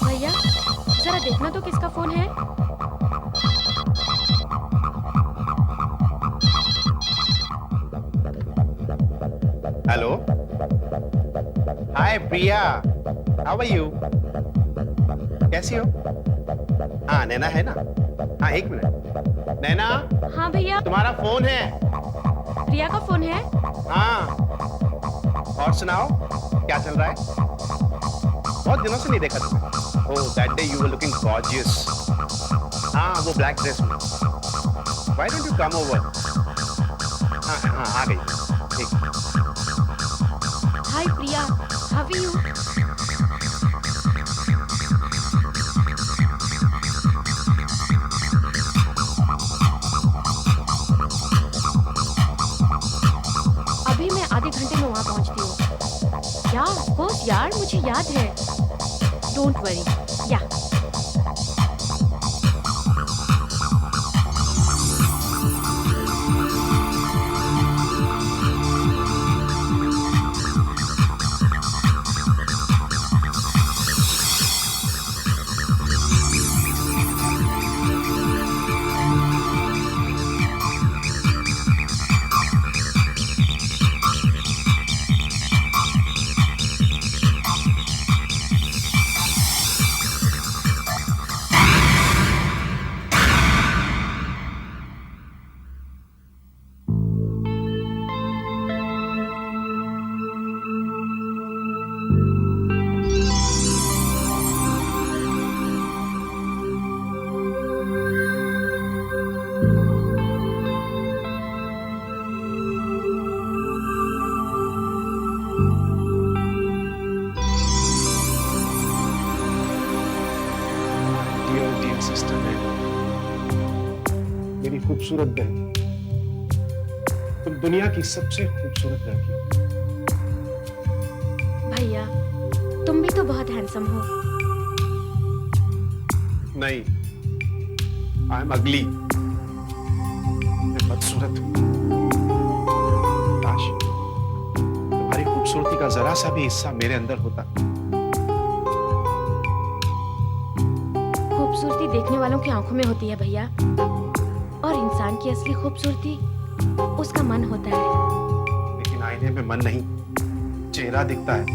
भैया जरा देखना तो किसका फोन है। Hello, hi Priya, how are you? कैसी हो? हाँ नैना है ना? हाँ एक मिनट। नैना, हाँ भैया, तुम्हारा फोन है। प्रिया का फोन है। हाँ, और सुनाओ क्या चल रहा है? बहुत दिनों से नहीं देखा तुम्हें। Oh that day you were looking gorgeous. हाँ वो ब्लैक ड्रेस में। Why don't you come over? हाँ हाँ आ गई। ठीक। हाय प्रिया, हाउ आर यू? अभी मैं आधे घंटे में वहां पहुंचती हूँ। या ऑफ कोर्स यार, मुझे याद है। Don't worry. या डियर सिस्टर मेरी खूबसूरत बहन, तुम दुनिया की सबसे खूबसूरत लड़की हो। भैया, तुम भी तो बहुत हैंडसम हो। नहीं, आई एम अगली। मैं बदसूरत हूं। काश तुम्हारी खूबसूरती का जरा सा भी हिस्सा मेरे अंदर होता। खूबसूरती देखने वालों की आंखों में होती है भैया, और इंसान की असली खूबसूरती उसका मन होता है। लेकिन आईने में मन नहीं, चेहरा दिखता है।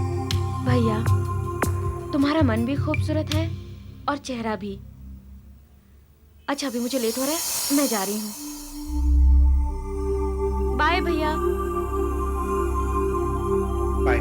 भैया, तुम्हारा मन भी खूबसूरत है और चेहरा भी। अच्छा अभी मुझे लेट हो रहा है, मैं जा रही हूँ। बाय भैया। बाय।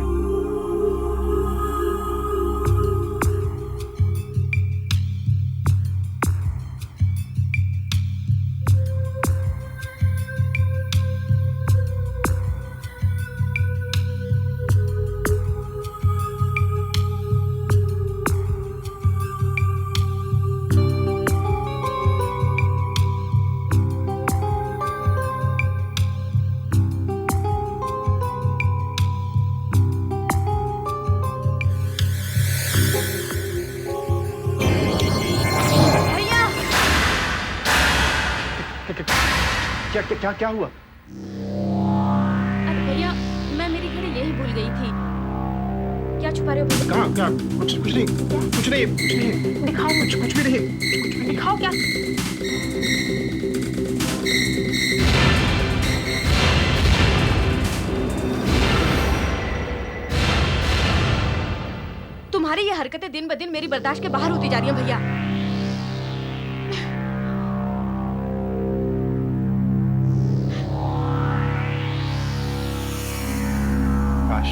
क्या क्या क्या क्या हुआ? अरे भैया, मैं मेरी घड़ी यही भूल गई थी। क्या छुपा रहे हो भैया? कहाँ क्या? कुछ कुछ नहीं, कुछ नहीं, कुछ नहीं। दिखाओ। कुछ भी नहीं, कुछ भी नहीं। दिखाओ क्या? तुम्हारी ये हरकतें दिन ब दिन मेरी बर्दाश्त के बाहर होती जा रही हैं भैया। काश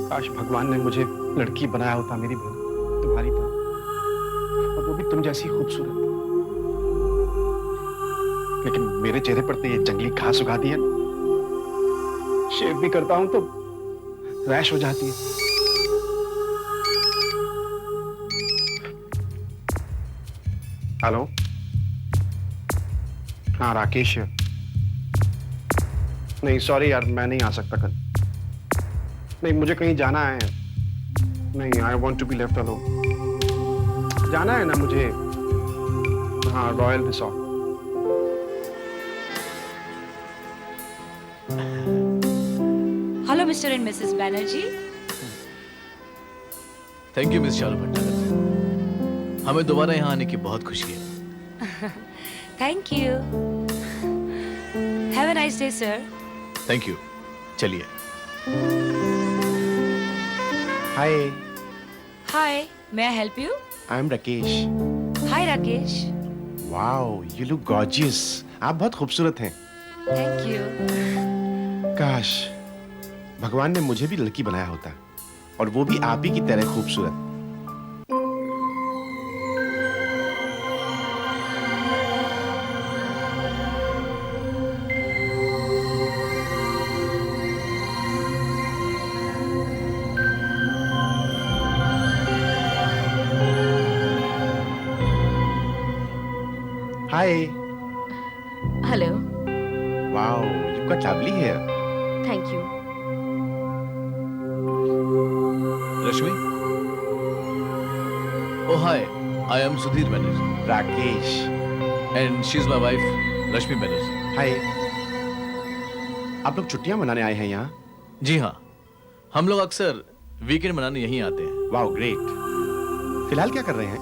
काश भगवान ने मुझे लड़की बनाया होता मेरी बहन, तुम्हारी तरह, और वो भी तुम जैसी खूबसूरत। लेकिन मेरे चेहरे पर तो ये जंगली घास उगा दी है। शेव भी करता हूं तो रैश हो जाती है। हेलो, हाँ राकेश है। नहीं सॉरी यार, मैं नहीं आ सकता कल। नहीं, मुझे कहीं जाना है। नहीं, I want to be left alone. जाना है ना मुझे, हाँ royal resort. Hello Mr and Mrs Banerjee. Thank you miss Charu Bhatnagar, हमें दोबारा यहाँ आने की बहुत खुशी है। Thank you. Have a nice day sir. Thank you, चलिए। Hi, hi, may I help you? I am Rakesh. Hi Rakesh. Wow, you look gorgeous. आप बहुत खूबसूरत हैं। Thank you. काश भगवान ने मुझे भी लड़की बनाया होता, और वो भी आप ही की तरह खूबसूरत। Hi. Hello. Wow, you got lovely hair. Thank you. Rashmi, oh hi, I am Sudhir Banerjee Rakesh. And she is my wife Rashmi Banerjee. Hi. आप लोग छुट्टियां मनाने आए हैं यहाँ? जी हाँ, हम लोग अक्सर वीकेंड मनाने यहीं आते हैं। Wow great. फिलहाल क्या कर रहे हैं?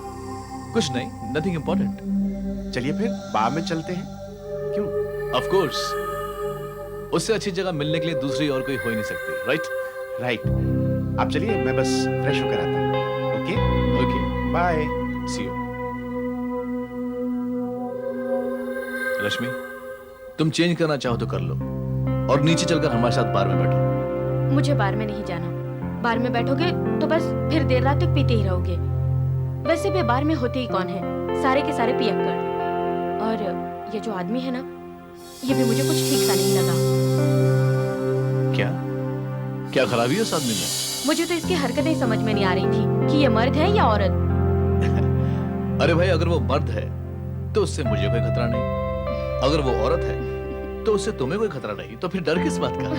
कुछ नहीं, नथिंग इम्पोर्टेंट। चलिए फिर बार में चलते हैं। क्यों? ऑफ कोर्स, उससे अच्छी जगह मिलने के लिए दूसरी और कोई हो ही नहीं सकती, राइट? राइट। आप चलिए, मैं बस फ्रेश होकर आता हूँ। Okay okay, bye. See you. Rashmi, तुम चेंज करना चाहो तो कर लो, और नीचे चलकर हमारे साथ बार में बैठो। मुझे बार में नहीं जाना। बार में बैठोगे तो बस फिर देर रात तक पीते ही रहोगे। वैसे भी बार में होते ही कौन है, सारे के सारे पियक्कड़। और ये जो आदमी है ना, ये भी मुझे कुछ ठीक सा नहीं लगा। क्या क्या खराबी है उस आदमी में? मुझे तो इसकी हरकतें समझ में नहीं आ रही थी कि ये मर्द है या औरत। अरे भाई, अगर वो मर्द है तो उससे मुझे कोई खतरा नहीं, अगर वो औरत है तो उससे तुम्हें कोई खतरा नहीं, तो फिर डर किस बात का?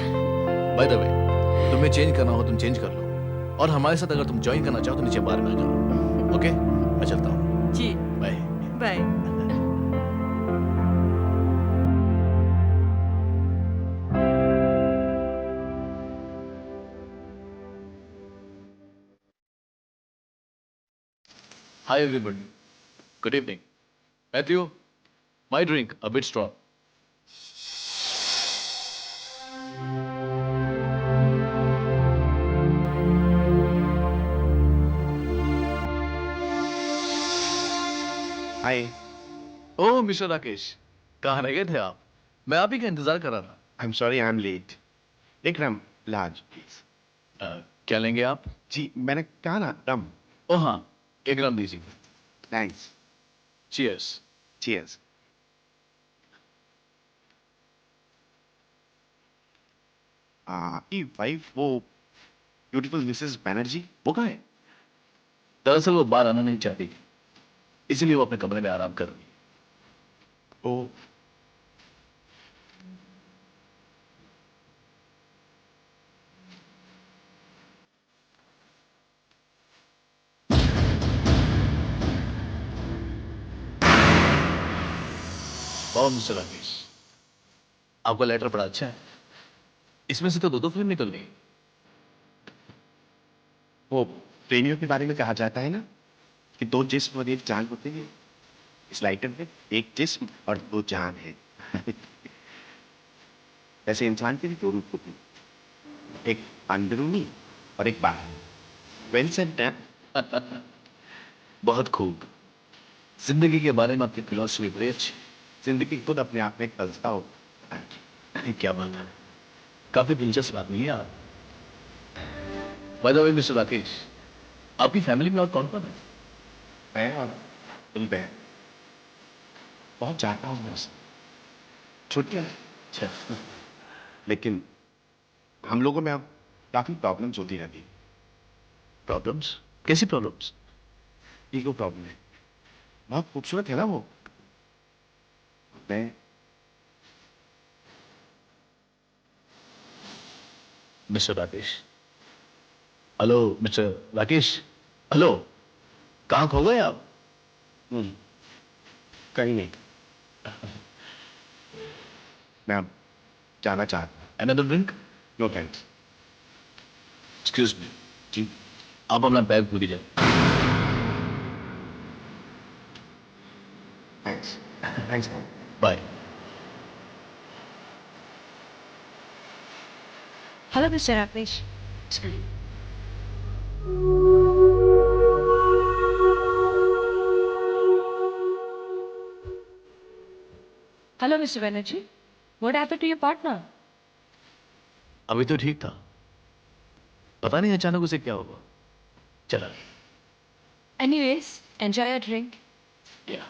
बाय द वे, तुम्हें चेंज करना हो तुम चेंज कर लो, और हमारे साथ अगर तुम ज्वाइन करना चाहो तो नीचे बार में आ जाओ। ओके, मैं चलता हूँ। जी bye. Bye. Hi everybody. Good evening. Matthew, my drink a bit strong. Hi. Oh mister Rakesh, कहाँ रह गए थे आप? मैं आप ही का इंतजार कर रहा था। I am sorry, I am late. एक रम लार्ज प्लीज। क्या लेंगे आप? जी मैंने कहा ना, रम। ओह हाँ, 1 ग्राम दीजिए। थैंक्स। Cheers. चीयर्स। आपकी वाइफ वो ब्यूटीफुल मिसेस बैनर्जी, वो कहाँ है? दरअसल वो बाहर आना नहीं चाहती, इसीलिए वो अपने कमरे में आराम कर रही है। ओ, वाह मिस्टर राकेश, आपका लेटर बड़ा अच्छा है। इसमें से तो दो फिल्म निकल रही। वो प्रेमियों के बारे में कहा जाता है ना कि दो जिस्म और एक जान होते हैं। इस लाइटर में एक जिस्म और दो जान है। वैसे इंसान के भी दो रूप होते हैं, एक अंदरूनी और एक बाहर। वेल सेड ना? बहुत खूब। जिंदगी के बारे में आपकी फिलॉसफी बड़ी अच्छी। जिंदगी खुद अपने आप में एक फलसफा हो। क्या बात है, काफी दिलचस्प आदमी है आप। By the way mister Rakesh, आपकी फैमिली में और कौन कौन है? मैं और तुम बहन बहुत चाहता हूँ मैं उसे। छोटी है, अच्छा, लेकिन हम लोगों में अब काफी प्रॉब्लम्स होती रहती है। प्रॉब्लम्स? कैसी प्रॉब्लम्स? ईगो प्रॉब्लम है। बहुत खूबसूरत है ना वो। मैं mister Rakesh. Hello mister Rakesh. Hello, कहाँ खो गए आप? कहीं नहीं। मैं अब जाना चाहता Another drink? हूँ। No thanks. Excuse me. जी, आप अपना बैग भूल जाए। Thanks. Thanks. Bye. Hello, Mr. Rakesh. Hello, Mr. Banerjee. What happened to your partner? अभी तो ठीक था, पता नहीं अचानक उसे क्या हुआ। चला Anyways, enjoy your drink. गया।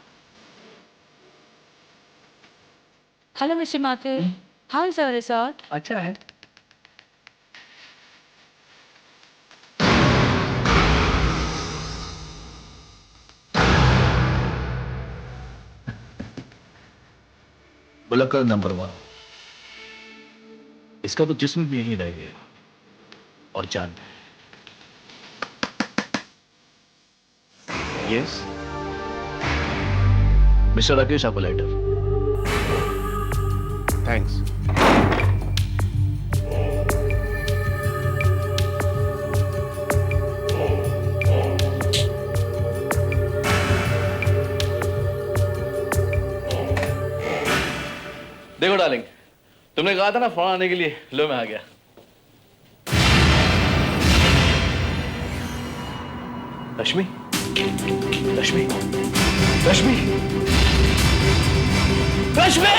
Hello, Mr. Mathur. How is our resort? अच्छा है। बुलक्कड़ नंबर 1। इसका तो जिस्म भी यहीं रह गया और जान। यस। मिस्टर राकेश, आपको लेटर। थैंक्स। देखो डार्लिंग, तुमने कहा था ना फोन आने के लिए, लो मैं आ गया। रश्मि, रश्मि, रश्मि, रश्मि!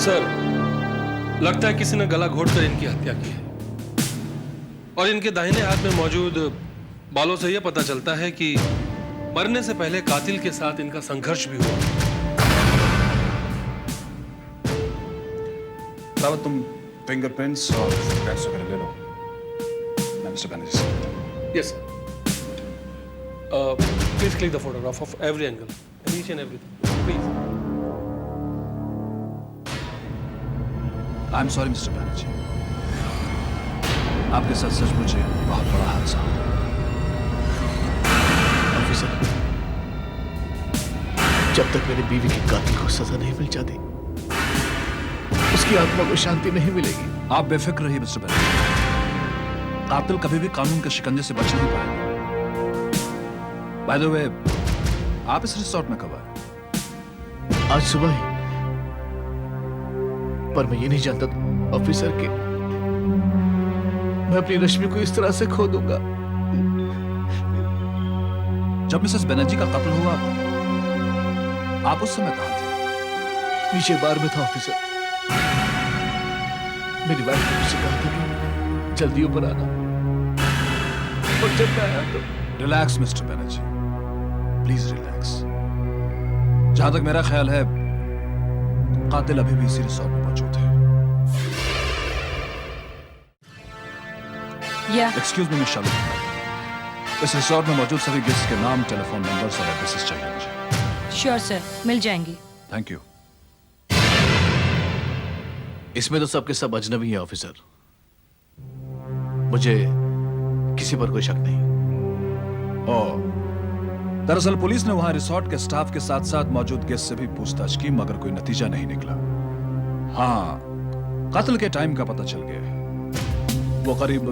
सर, लगता है किसी ने गला घोटकर इनकी हत्या की है। और इनके दाहिने हाथ में मौजूद बालों से यह पता चलता है कि मरने से पहले कातिल के साथ इनका संघर्ष भी हुआ। रावत, तुम फिंगरप्रिंट्स और फोटोग्राफ्स वगैरह ले लो। मैं मिस्टर बैनर्जी से मिलता हूं। Yes sir. Please click the photograph of every angle and each and everything please. I am sorry mister Banerjee, आपके साथ सचमुच एक बहुत बड़ा हादसा हुआ। ऑफिसर, जब तक मेरी बीवी के कातिल को सजा नहीं मिल जाती, उसकी आत्मा को शांति नहीं मिलेगी। आप बेफिक्र रहिए मिस्टर बैनर्जी, कातिल कभी भी कानून के शिकंजे से बच नहीं पाएगा। बाय द वे, आप इस रिसोर्ट में कब आए? आज सुबह ही। पर मैं ये नहीं जानता था ऑफिसर कि मैं अपनी रश्मि को इस तरह से खो दूंगा। जब मिसेस बनर्जी का कत्ल हुआ, आप उस समय कहां थे? नीचे बार में था ऑफिसर। मेरी वाइफ ने मुझसे कहा था कि जल्दी ऊपर आना, और जब मैं आया तो relax mister Banerjee, please relax. जहां तक मेरा ख्याल है, कातिल अभी भी इसी रिसोर्ट में मौजूद है। Yeah. एक्सक्यूज मी मिस शालू, इस रिसोर्ट में मौजूद सभी गेस्ट के नाम, टेलीफोन नंबर्स और एड्रेसेस चाहिए मुझे। Sure, sir. मिल जाएंगी। Thank you. इसमें तो सबके सब अजनबी हैं ऑफिसर। मुझे किसी पर कोई शक नहीं। ओह, दरअसल पुलिस ने वहां रिसोर्ट के स्टाफ के साथ साथ मौजूद गेस्ट से भी पूछताछ की, मगर कोई नतीजा नहीं निकला। हाँ, कत्ल के टाइम का पता चल गया है। वो करीब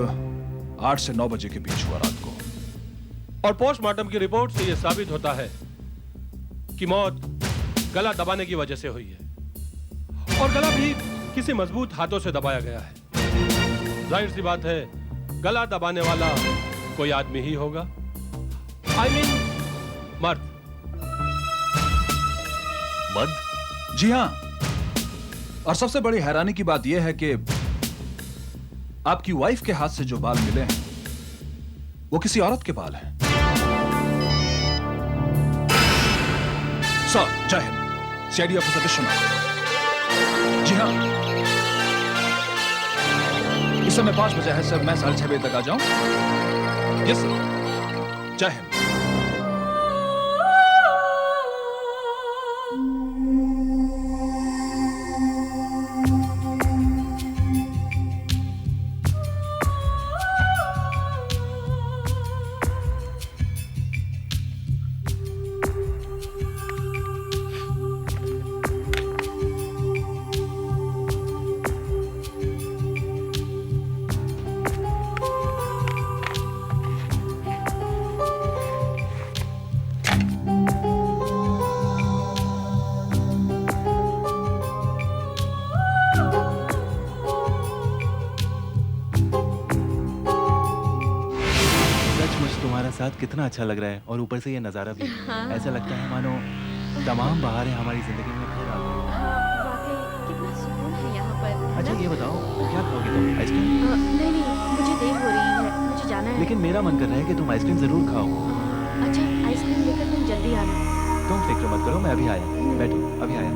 8 से 9 बजे के बीच हुआ रात को। और पोस्टमार्टम की रिपोर्ट से यह साबित होता है कि मौत गला दबाने की वजह से हुई है, और गला भी किसी मजबूत हाथों से दबाया गया है। जाहिर सी बात है, गला दबाने वाला कोई आदमी ही होगा, I mean, मर्द। मर्द? जी हाँ, और सबसे बड़ी हैरानी की बात यह है कि आपकी वाइफ के हाथ से जो बाल मिले हैं वो किसी औरत के बाल हैं। सर, जय हिंद। CID officer Vishwanath. जी हाँ, इस समय 5 बजे है सर, मैं 6:30 बजे तक आ जाऊं? Yes sir. जय हिंद। तुम्हारा साथ कितना अच्छा लग रहा है, और ऊपर से ये नज़ारा भी। ऐसा लगता है मानो तमाम बहारें हमारी जिंदगी में फिर आ गई। वाकई कितना सुकून है यहाँ पर, है अच्छा ना? ये बताओ, क्या खाओगे तुम? आइसक्रीम? नहीं नहीं, मुझे देर हो रही है, मुझे जाना है। लेकिन मेरा मन कर रहा है कि तुम आइसक्रीम जरूर खाओ। अच्छा, आइसक्रीम लेकर तुम जल्दी आना। तुम फिक्र मत करो, मैं अभी आया। बैठो, अभी आया।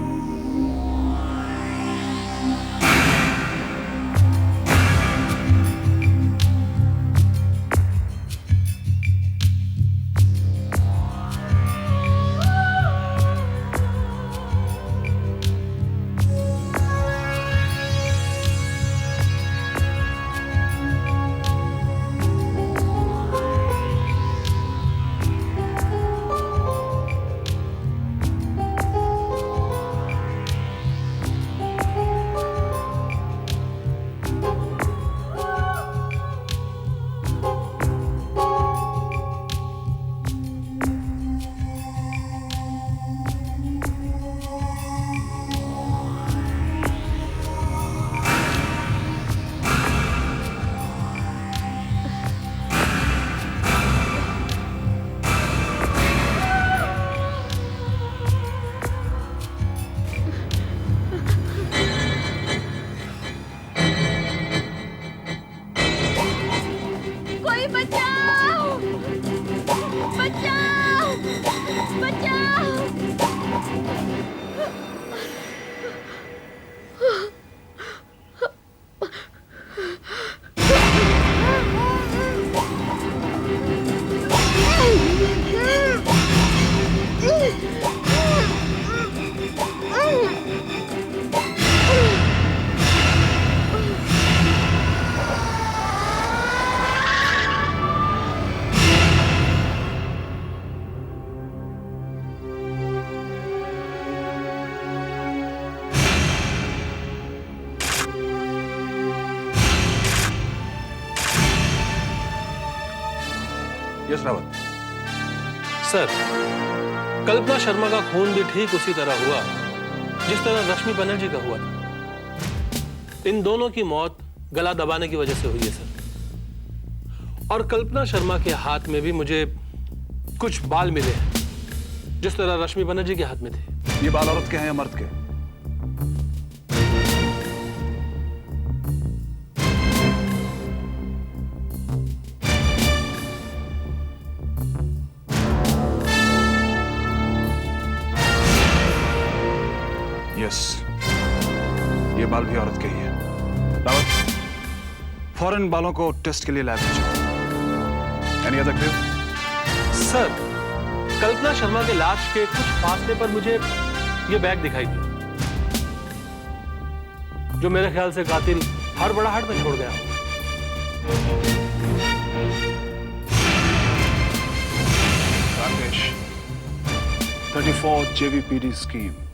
कोई बचाओ! बचाओ! बचाओ! यस रावत। सर, कल्पना शर्मा का खून भी ठीक उसी तरह हुआ जिस तरह रश्मि बनर्जी का हुआ था। इन दोनों की मौत गला दबाने की वजह से हुई है सर। और कल्पना शर्मा के हाथ में भी मुझे कुछ बाल मिले हैं जिस तरह रश्मि बनर्जी के हाथ में थे। ये बाल औरत के हैं या मर्द के? यस, ये बाल भी औरत के ही है। रावत, फौरन बालों को टेस्ट के लिए लैब भेजो। Any other clue? सर, कल्पना शर्मा के लाश के कुछ फासले पर मुझे ये बैग दिखाई दिया, जो मेरे ख्याल से कातिल हड़बड़ाहट में छोड़ गया। before JVPD scheme.